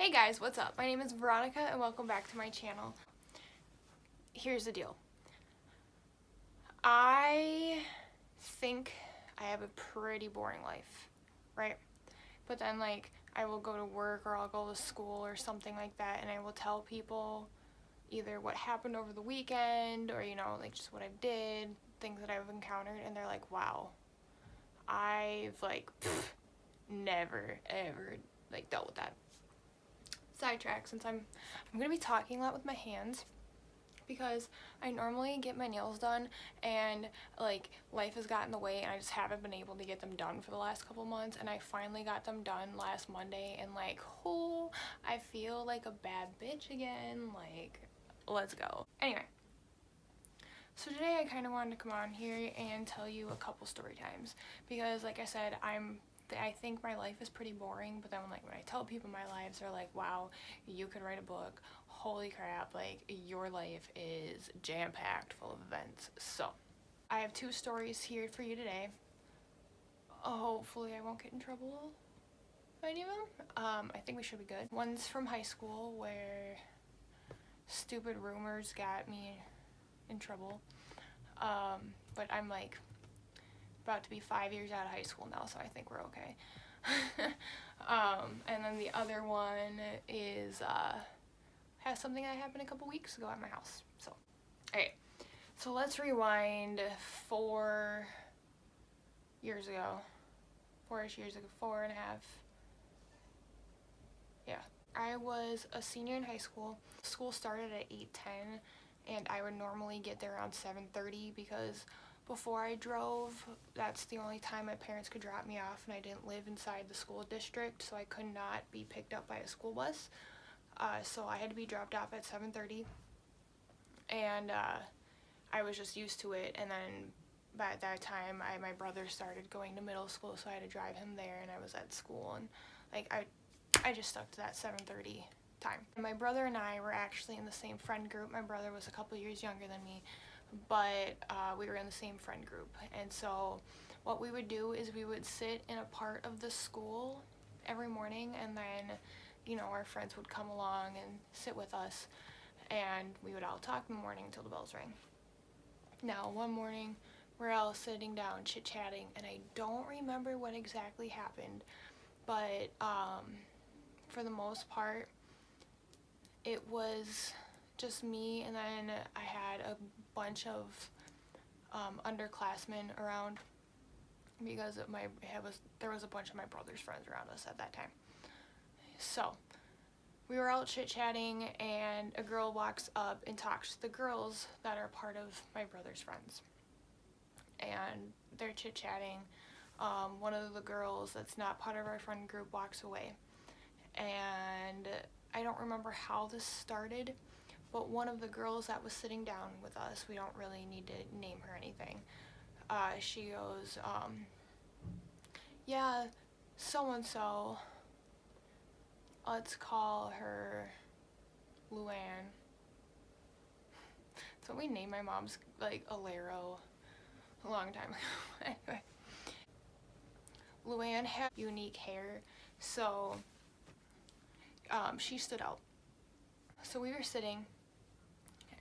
Hey guys, what's up? My name is Veronica and welcome back to my channel. Here's the deal. I think I have a pretty boring life, right? But then I will go to work or I'll go to school or something like that and I will tell people either what happened over the weekend or just what I did, things that I've encountered, and they're like, wow, I've never ever dealt with that. Sidetrack, since I'm gonna be talking a lot with my hands because I normally get my nails done and life has gotten in the way and I just haven't been able to get them done for the last couple months, and I finally got them done last Monday and I feel like a bad bitch again. Let's go. Anyway, so today I kind of wanted to come on here and tell you a couple story times because like I said, I think my life is pretty boring, but then when I tell people my lives, they're like, wow, you could write a book. Holy crap, your life is jam-packed full of events. So I have two stories here for you today. Hopefully I won't get in trouble by any of them. I think we should be good. One's from high school where stupid rumors got me in trouble. But I'm about to be 5 years out of high school now, so I think we're okay. And then the other one is has something that happened a couple weeks ago at my house. So, alright, so let's rewind 4 years ago. 4-ish years ago, 4.5. Yeah. I was a senior in high school. School started at 8:10, and I would normally get there around 7:30 because before I drove, that's the only time my parents could drop me off, and I didn't live inside the school district, so I could not be picked up by a school bus. So I had to be dropped off at 7:30, and I was just used to it. And then by that time, my brother started going to middle school, so I had to drive him there, and I was at school, and I just stuck to that 7:30 time. My brother and I were actually in the same friend group. My brother was a couple years younger than me, but we were in the same friend group. And so what we would do is we would sit in a part of the school every morning, and then our friends would come along and sit with us, and we would all talk in the morning until the bells rang. Now one morning we're all sitting down chit-chatting, and I don't remember what exactly happened, but for the most part it was just me, and then I had a bunch of underclassmen around because there was a bunch of my brother's friends around us at that time. So we were all chit-chatting, and a girl walks up and talks to the girls that are part of my brother's friends, and they're chit-chatting. One of the girls that's not part of our friend group walks away, and I don't remember how this started, but one of the girls that was sitting down with us, we don't really need to name her anything, she goes, yeah, so-and-so, let's call her Luann. So we named my mom's Alero a long time ago. Anyway, Luann had unique hair, so she stood out. So we were sitting,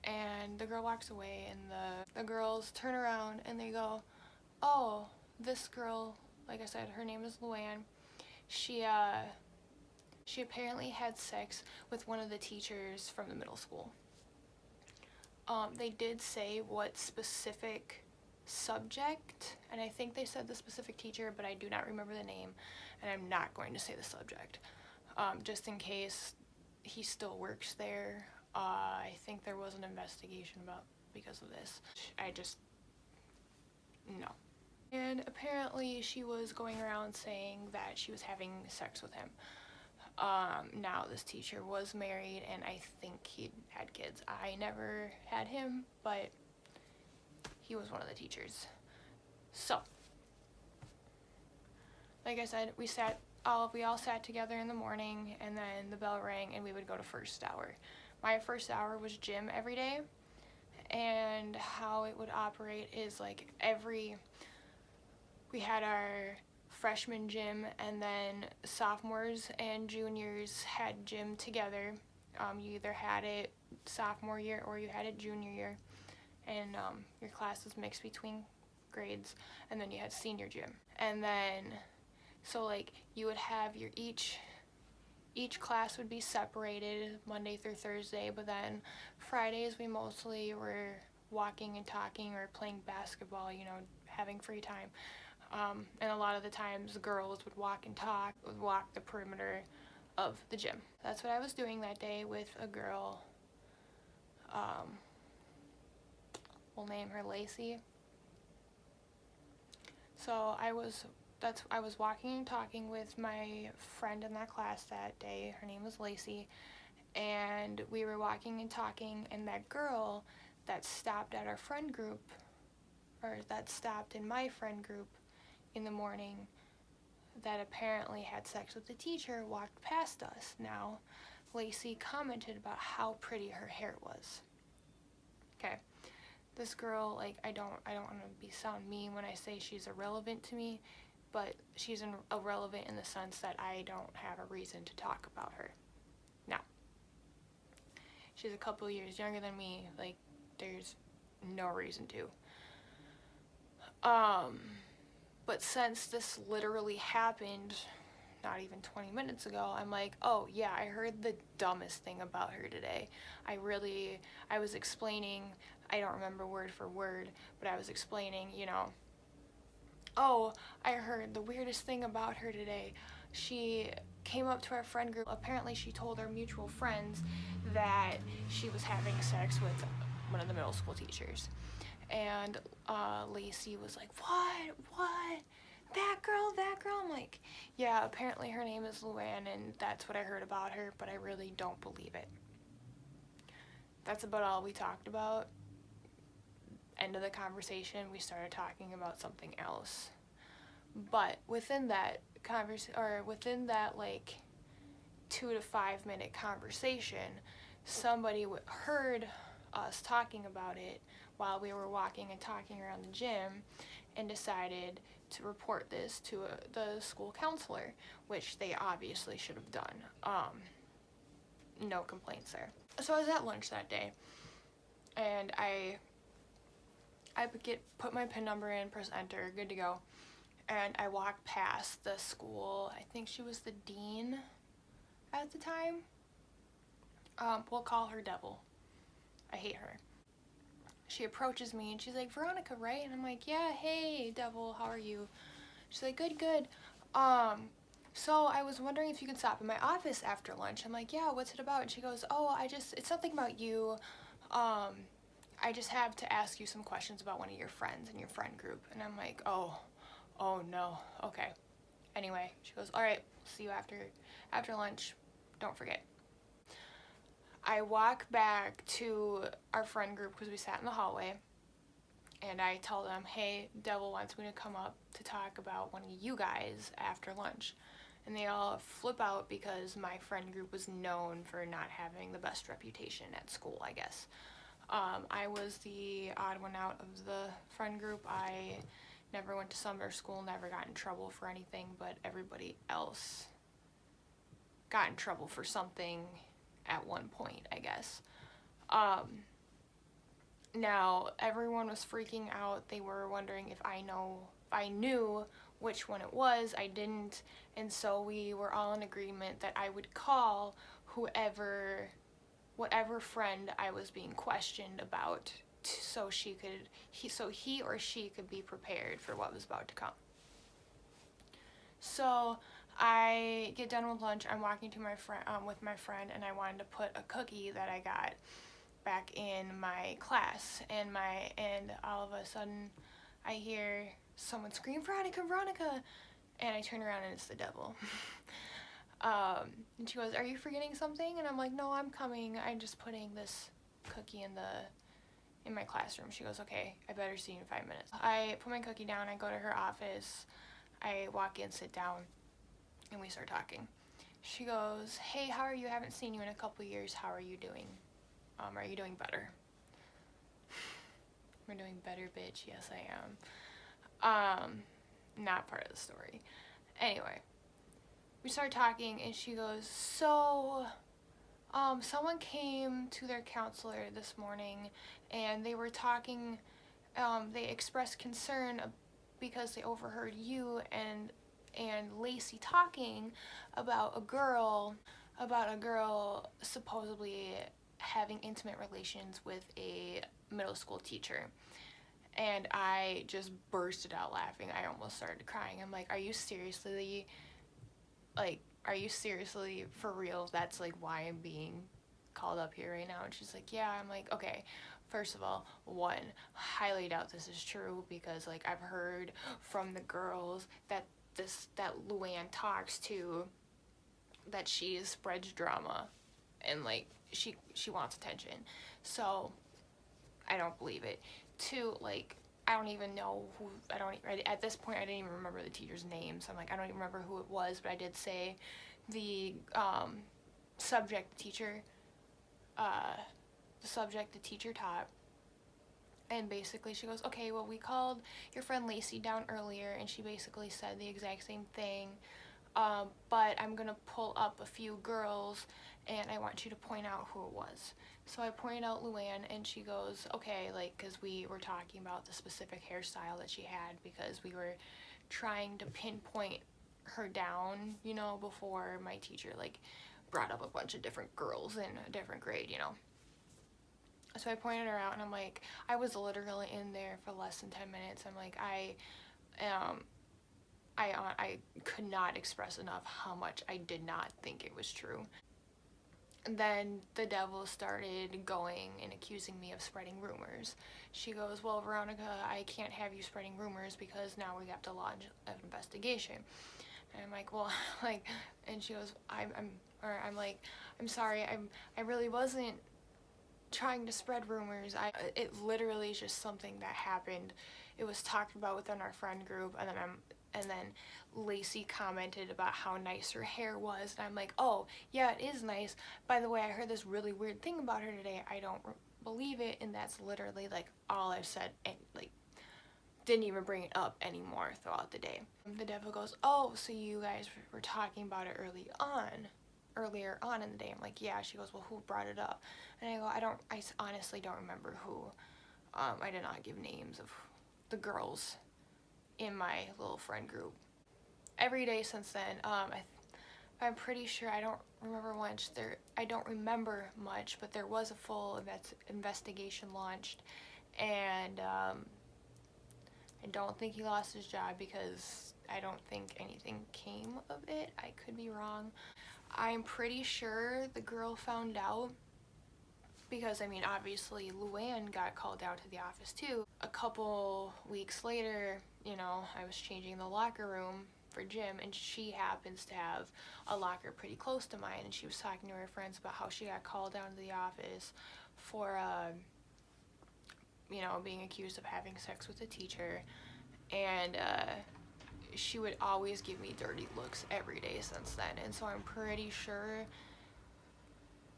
and the girl walks away, and the girls turn around and they go, oh, this girl, like I said, her name is Luann. She apparently had sex with one of the teachers from the middle school. They did say what specific subject, and I think they said the specific teacher, but I do not remember the name, and I'm not going to say the subject, just in case he still works there. I think there was an investigation because of this. No. And apparently she was going around saying that she was having sex with him. Now this teacher was married, and I think he had kids. I never had him, but he was one of the teachers. So, like I said, we all sat together in the morning, and then the bell rang, and we would go to first hour. My first hour was gym every day, and how it would operate is we had our freshman gym, and then sophomores and juniors had gym together. You either had it sophomore year or you had it junior year, and your class was mixed between grades, and then you had senior gym. And then, so like you would have your each class would be separated Monday through Thursday, but then Fridays we mostly were walking and talking or playing basketball, having free time. And a lot of the times girls would walk and talk, would walk the perimeter of the gym. That's what I was doing that day with a girl, we'll name her Lacey. So I was walking and talking with my friend in that class that day. Her name was Lacey, and we were walking and talking, and that girl that stopped at our friend group, or that stopped in my friend group in the morning, that apparently had sex with the teacher, walked past us. Now, Lacey commented about how pretty her hair was. Okay. This girl, like, I don't want to sound mean when I say she's irrelevant to me, but she's irrelevant in the sense that I don't have a reason to talk about her. Now, she's a couple years younger than me, like, there's no reason to. But since this literally happened not even 20 minutes ago, I'm like, oh yeah, I heard the dumbest thing about her today. I was explaining, I don't remember word for word, but I was explaining, oh, I heard the weirdest thing about her today. She came up to our friend group. Apparently she told our mutual friends that she was having sex with one of the middle school teachers. And Lacey was like, what? That girl? I'm like, yeah, apparently her name is Luann, and that's what I heard about her, but I really don't believe it. That's about all we talked about. End of the conversation, we started talking about something else. But within that like 2 to 5 minute conversation, somebody heard us talking about it while we were walking and talking around the gym, and decided to report this to the school counselor, which they obviously should have done. No complaints there. So I was at lunch that day, and I put my PIN number in, press enter, good to go, and I walked past the school. I think she was the dean at the time. We'll call her Devil. I hate her. She approaches me and she's like, Veronica, right? And I'm like, yeah, hey, Devil, how are you? She's like, good. So I was wondering if you could stop in my office after lunch. I'm like, yeah, what's it about? And she goes, oh, it's something about you. I just have to ask you some questions about one of your friends in your friend group. And I'm like, oh no, okay. Anyway, she goes, all right, see you after lunch. Don't forget. I walk back to our friend group because we sat in the hallway, and I tell them, hey, Devil wants me to come up to talk about one of you guys after lunch. And they all flip out because my friend group was known for not having the best reputation at school, I guess. I was the odd one out of the friend group. I never went to summer school, never got in trouble for anything, but everybody else got in trouble for something at one point, I guess. Now, everyone was freaking out. They were wondering if I knew which one it was. I didn't, and so we were all in agreement that I would call whatever friend I was being questioned about, so he or she could be prepared for what was about to come. So I get done with lunch. I'm walking to with my friend, and I wanted to put a cookie that I got back in my class, and all of a sudden I hear someone scream, Veronica, and I turn around and it's the Devil. And she goes, are you forgetting something? And I'm like, no, I'm coming. I'm just putting this cookie in my classroom. She goes, okay, I better see you in 5 minutes. I put my cookie down, I go to her office, I walk in, sit down, and we start talking. She goes, hey, how are you? I haven't seen you in a couple years. How are you doing? Are you doing better? We're doing better, bitch. Yes, I am. Not part of the story. Anyway, we started talking, and she goes, so someone came to their counselor this morning, and they were talking, they expressed concern because they overheard you and Lacey talking about a girl supposedly having intimate relations with a middle school teacher. And I just bursted out laughing. I almost started crying. I'm like, are you seriously for real? That's like why I'm being called up here right now. And she's like, yeah. I'm like, okay, first of all, one, highly doubt this is true, because like I've heard from the girls that Luann talks to, that she spreads drama, and like she wants attention. So I don't believe it. Two, like, I don't even know who, at this point I didn't even remember the teacher's name, so I'm like, I don't even remember who it was, but I did say the subject the teacher taught. And basically she goes, okay, well, we called your friend Lacey down earlier, and she basically said the exact same thing, but I'm gonna pull up a few girls, and I want you to point out who it was. So I pointed out Luann, and she goes, okay, like, because we were talking about the specific hairstyle that she had, because we were trying to pinpoint her down, you know, before my teacher, like, brought up a bunch of different girls in a different grade, you know. So I pointed her out, and I'm like, I was literally in there for less than 10 minutes. I'm like, I could not express enough how much I did not think it was true. And then the devil started going and accusing me of spreading rumors. She goes, well, Veronica, I can't have you spreading rumors because now we have to launch an investigation. And I'm like, well, like, and she goes, I'm like, I'm sorry, I really wasn't trying to spread rumors. It literally is just something that happened. It was talked about within our friend group, and then Lacey commented about how nice her hair was, and I'm like, oh yeah, it is nice. By the way, I heard this really weird thing about her today. I don't believe it. And that's literally like all I've said, and like didn't even bring it up anymore throughout the day. The devil goes, oh, so you guys were talking about it earlier on in the day. I'm like, yeah. She goes, well, who brought it up? And I go, I honestly don't remember who. I did not give names of the girls in my little friend group. Every day since then, I'm pretty sure, I don't remember much, but there was a full investigation launched, and I don't think he lost his job, because I don't think anything came of it. I could be wrong. I'm pretty sure the girl found out, because I mean, obviously Luann got called down to the office too. A couple weeks later, you know, I was changing the locker room for gym, and she happens to have a locker pretty close to mine, and she was talking to her friends about how she got called down to the office for you know, being accused of having sex with a teacher, and she would always give me dirty looks every day since then. And so I'm pretty sure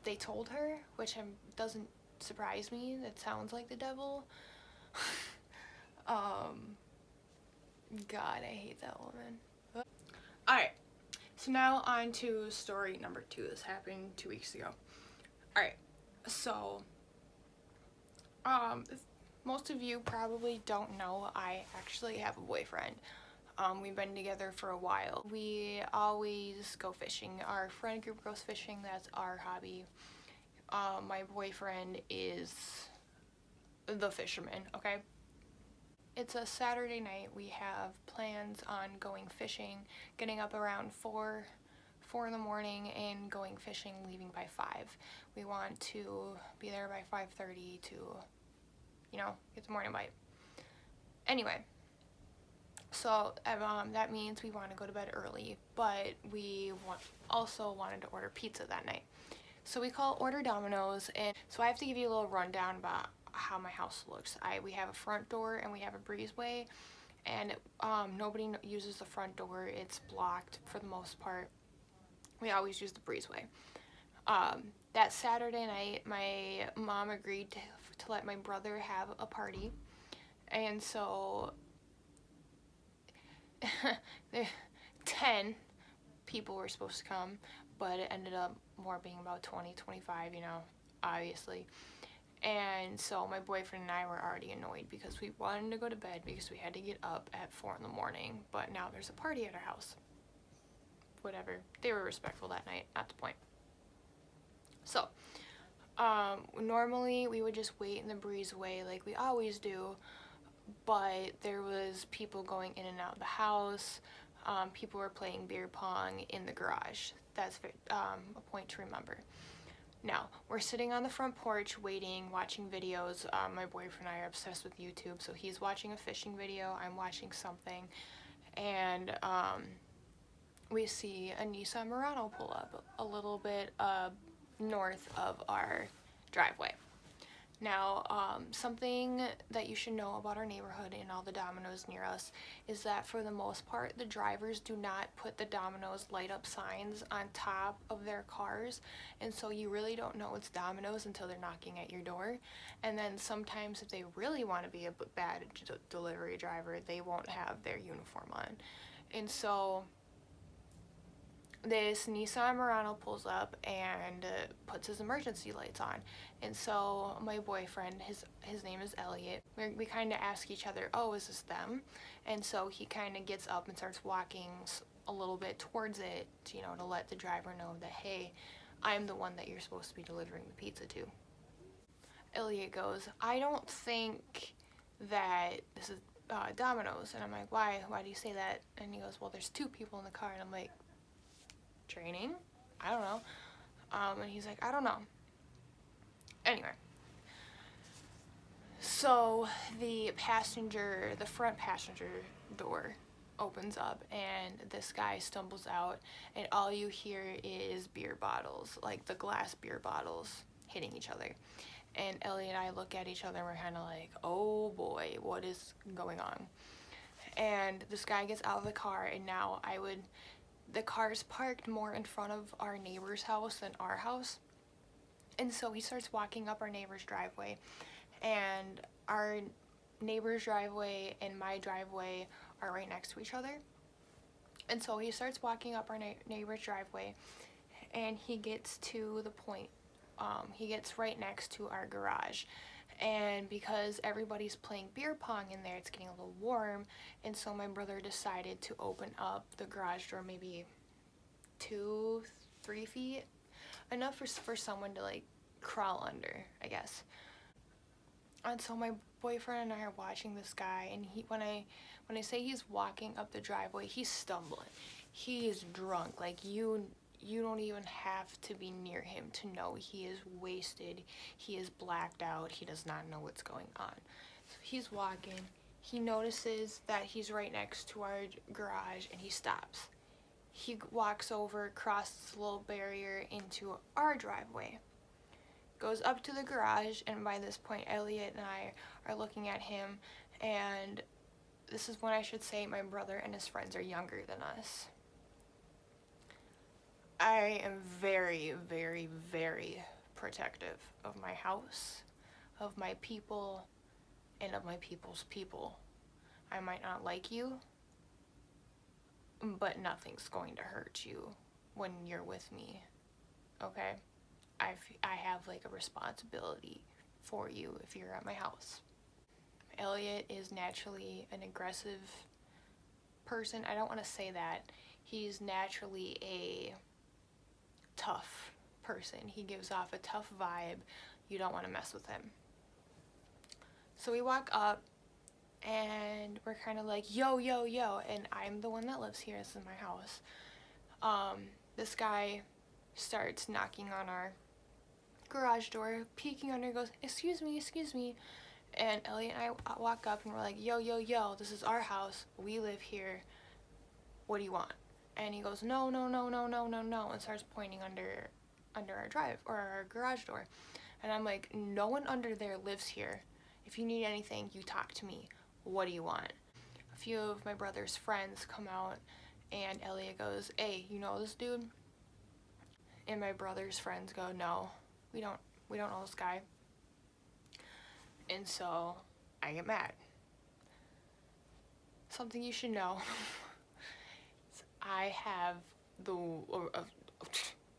they told her, which doesn't surprise me. That sounds like the devil. God, I hate that woman. Alright, so now on to story number 2. This happened 2 weeks ago. Alright, so most of you probably don't know, I actually have a boyfriend. We've been together for a while. We always go fishing. Our friend group goes fishing. That's our hobby. My boyfriend is the fisherman, okay? It's a Saturday night. We have plans on going fishing, getting up around 4 in the morning and going fishing, leaving by 5. We want to be there by 5:30 to, you know, get the morning bite. Anyway, so that means we want to go to bed early, but we also wanted to order pizza that night. So we order Domino's, and so I have to give you a little rundown about how my house looks. We have a front door and we have a breezeway, and nobody uses the front door. It's blocked for the most part. We always use the breezeway. That Saturday night, my mom agreed to let my brother have a party, and so 10 people were supposed to come, but it ended up more being about 20, 25, you know, obviously. And so my boyfriend and I were already annoyed because we wanted to go to bed because we had to get up at 4 in the morning, but now there's a party at our house. Whatever. They were respectful that night, not the point. So, normally we would just wait in the breezeway like we always do, but there was people going in and out of the house. People were playing beer pong in the garage. That's a point to remember. Now, we're sitting on the front porch waiting, watching videos. My boyfriend and I are obsessed with YouTube, so he's watching a fishing video, I'm watching something, and we see a Nissan Murano pull up a little bit north of our driveway. Now, something that you should know about our neighborhood and all the Domino's near us is that for the most part, the drivers do not put the Domino's light up signs on top of their cars, and so you really don't know it's Domino's until they're knocking at your door. And then sometimes if they really want to be a bad delivery driver, they won't have their uniform on. And so this Nissan Murano pulls up and puts his emergency lights on. And so my boyfriend, his name is Elliot, we kind of ask each other, oh, is this them? And so he kind of gets up and starts walking a little bit towards it, you know, to let the driver know that, hey, I'm the one that you're supposed to be delivering the pizza to. Elliot goes, I don't think that this is Domino's. And I'm like, why? Why do you say that? And he goes, well, there's 2 people in the car. And I'm like, training? I don't know. And he's like, I don't know. Anyway, so the front passenger door opens up and this guy stumbles out and all you hear is beer bottles, like the glass beer bottles hitting each other. And Ellie and I look at each other and we're kind of like, oh boy, what is going on? And this guy gets out of the car and now the car's parked more in front of our neighbor's house than our house. And so he starts walking up our neighbor's driveway, and our neighbor's driveway and my driveway are right next to each other. And so he starts walking up our neighbor's driveway, and he gets to the point, he gets right next to our garage. And because everybody's playing beer pong in there, it's getting a little warm, and so my brother decided to open up the garage door maybe 2-3 feet, enough for someone to like crawl under, I guess. And so my boyfriend and I are watching this guy, and when I say he's walking up the driveway, he's stumbling. He is drunk. Like you don't even have to be near him to know he is wasted. He is blacked out. He does not know what's going on. So he's walking. He notices that he's right next to our garage, and he stops. He walks over, crosses the little barrier into our driveway, goes up to the garage, and by this point, Elliot and I are looking at him, and this is when I should say my brother and his friends are younger than us. I am very, very, very protective of my house, of my people, and of my people's people. I might not like you, but nothing's going to hurt you when you're with me, okay? I have like a responsibility for you if you're at my house. Elliot is naturally an aggressive person. I don't want to say that. He's naturally a tough person. He gives off a tough vibe. You don't want to mess with him. So we walk up and we're kind of like, yo, yo, yo, and I'm the one that lives here. This is my house. This guy starts knocking on our garage door, peeking under, goes, excuse me, and Elliot and I walk up and we're like, yo, yo, yo, this is our house, we live here, what do you want? And he goes, no, no, no, no, no, no, no, and starts pointing under our garage door. And I'm like, no one under there lives here. If you need anything, you talk to me. What do you want? A few of my brother's friends come out, and Elliot goes, hey, you know this dude? And my brother's friends go, no, we don't know this guy. And so I get mad. Something you should know. I have the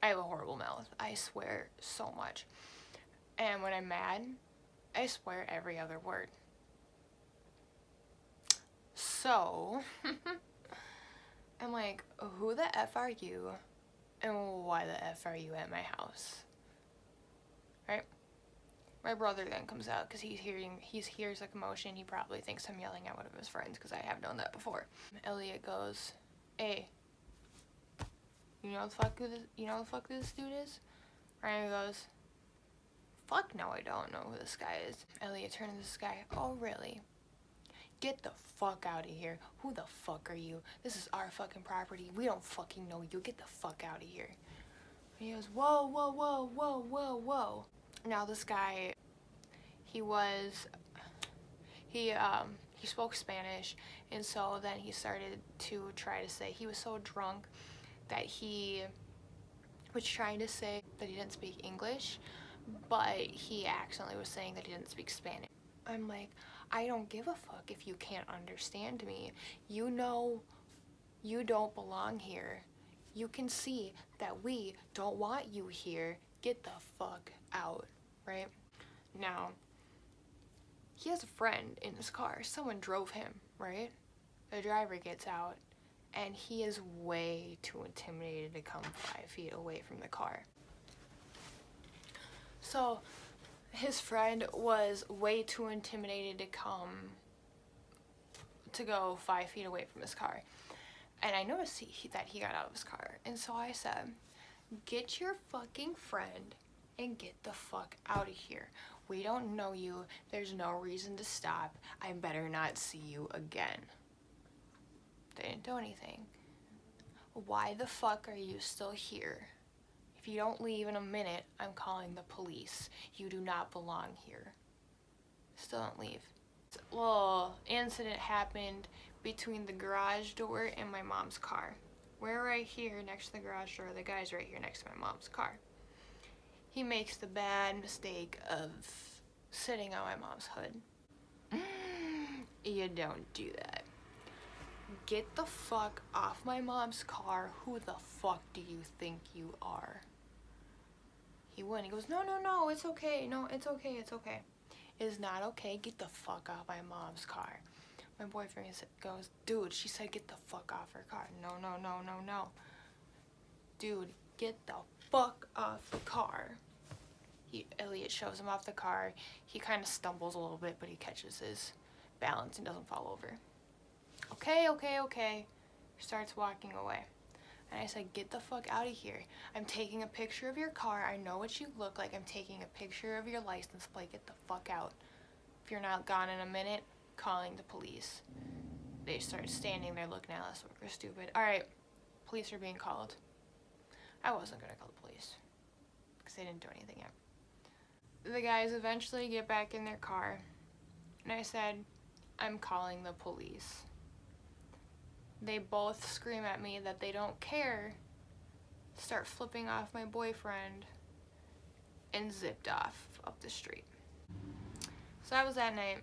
I have a horrible mouth. I swear so much. And when I'm mad, I swear every other word. So, I'm like, who the F are you? And why the F are you at my house? Right? My brother then comes out because he hears a commotion. He probably thinks I'm yelling at one of his friends because I have done that before. Elliot goes, hey, you know the fuck who this dude is? Ryan goes, fuck no, I don't know who this guy is. Elliot turns to this guy, oh really? Get the fuck out of here. Who the fuck are you? This is our fucking property. We don't fucking know you. Get the fuck out of here. And he goes, whoa, whoa, whoa, whoa, whoa, whoa. Now this guy, he spoke Spanish, and so then he started to try to say, he was so drunk that he was trying to say that he didn't speak English, but he accidentally was saying that he didn't speak Spanish. I'm like, I don't give a fuck if you can't understand me. You know you don't belong here. You can see that we don't want you here. Get the fuck out, right? Now, he has a friend in his car. Someone drove him, right? The driver gets out, and he is way too intimidated to come 5 feet away from the car. So, his friend was way too intimidated to go 5 feet away from his car. And I noticed that he got out of his car. And so I said, get your fucking friend and get the fuck out of here. We don't know you. There's no reason to stop. I better not see you again. They didn't do anything. Why the fuck are you still here? If you don't leave in a minute, I'm calling the police. You do not belong here. Still don't leave. A little incident happened between the garage door and my mom's car. We're right here next to the garage door. The guy's right here next to my mom's car. He makes the bad mistake of sitting on my mom's hood. You don't do that. Get the fuck off my mom's car. Who the fuck do you think you are? He wouldn't. He goes, no, it's okay. No, it's okay, it's okay. It's not okay. Get the fuck off my mom's car. My boyfriend goes, dude, she said get the fuck off her car. No. Dude, get the fuck off the car. Elliot shows him off the car. He kind of stumbles a little bit, but he catches his balance and doesn't fall over. Okay. Starts walking away. And I said, get the fuck out of here. I'm taking a picture of your car. I know what you look like. I'm taking a picture of your license plate. Get the fuck out. If you're not gone in a minute, calling the police. They start standing there looking at us like we're stupid. Alright, police are being called. I wasn't gonna call the police because they didn't do anything yet. The guys eventually get back in their car, and I said, I'm calling the police. They both scream at me that they don't care, start flipping off my boyfriend, and zipped off up the street. So that was that night.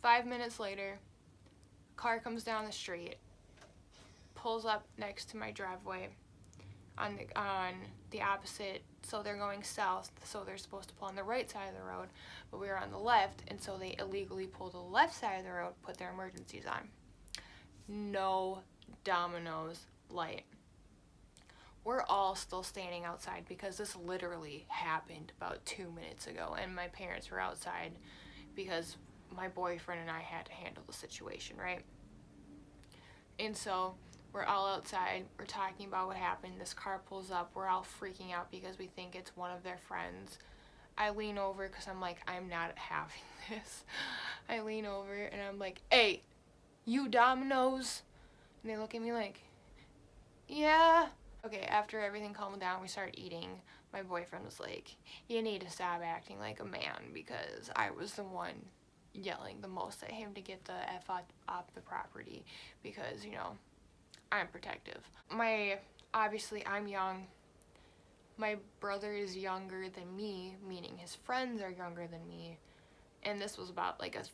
5 minutes later, a car comes down the street, pulls up next to my driveway on the opposite, so they're going south, so they're supposed to pull on the right side of the road, but we were on the left, and so they illegally pulled the left side of the road, put their emergencies on. No Domino's light. We're all still standing outside because this literally happened about 2 minutes ago, and my parents were outside because my boyfriend and I had to handle the situation, right? And so we're all outside, we're talking about what happened, this car pulls up, we're all freaking out because we think it's one of their friends. I lean over because I'm like, I'm not having this. I lean over and I'm like, hey, you Domino's? And they look at me like, yeah. Okay, after everything calmed down, we started eating. My boyfriend was like, you need to stop acting like a man, because I was the one yelling the most at him to get the F off the property because, you know, I'm protective. Obviously I'm young. My brother is younger than me, meaning his friends are younger than me. And this was about like a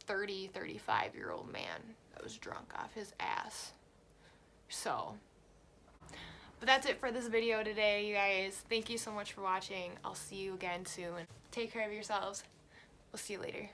35-year-old man that was drunk off his ass. So, but that's it for this video today, you guys. Thank you so much for watching. I'll see you again soon. Take care of yourselves. We'll see you later.